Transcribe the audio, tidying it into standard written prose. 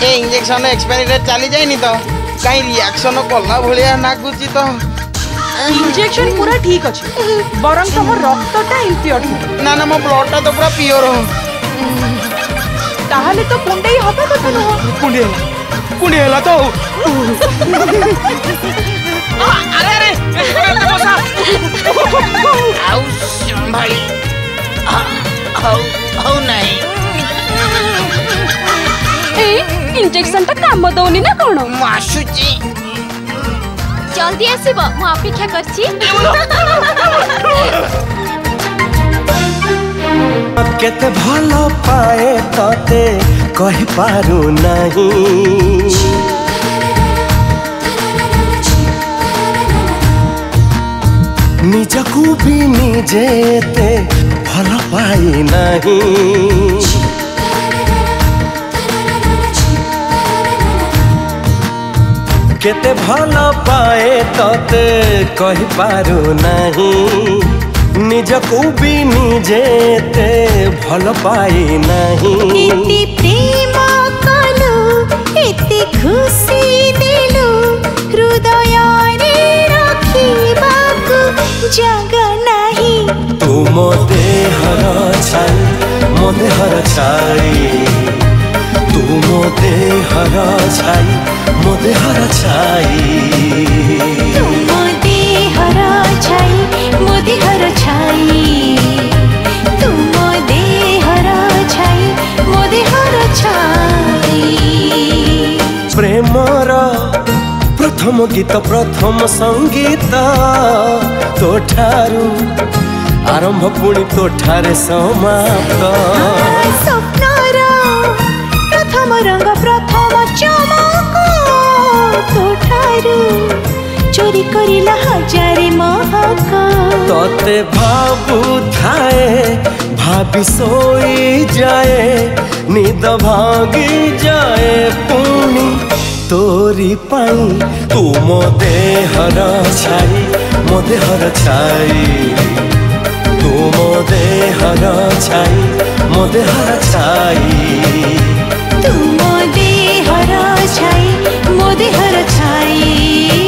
ए injection expiry date चली जाइनी तो कहीं रिएक्शन कला भलिया नागुची तो इंजेक्शन पूरा ठीक अच्छे बरं तुम रक्तटा इम्प्योर ना ना मो ब्लडटा तो पूरा प्योर हो ताहले तो कुंडई हबा कथा नुह कुंडे हला तो अरे अरे बसा आउ संभाली आउ नहीं ए इंजेक्शन ता काम दउनी ना कोन मासुची जल्दी आसीबो मु अपेक्षा करछि केते भलो पाए तते कहि पारु नहीं निजकू भी निजेते भलो पाई नहीं केते भलो पाए तते कहि पारु नहीं निजकू भी निजेते भल पाई नहीं इति प्रेम कलु इति खुशी दिलु हृदय रे रखिबाकु जगह नहीं तुम देहर छाई मो देहर छाई तुम देहर छाई मो देहर छाई तुम देहर छाई मो देहर छाई तुम देहर छाई मो देहर छाई प्रेमर प्रथम गीत प्रथम संगीत तोठारू आरंभ पुणी तोठारे समाप्त स्वप्नर प्रथम रंग प्रथम चमक तोठारू चोरी करिला हजारे महक तते भाबु थाए भाभी सोई जाए निद भागी जाए पुणी तोरी पाई तुम देहर छाई मो देहर छाई तुम देहर छाई मो देहर छाई तुम देहर छाई मो देहर छाई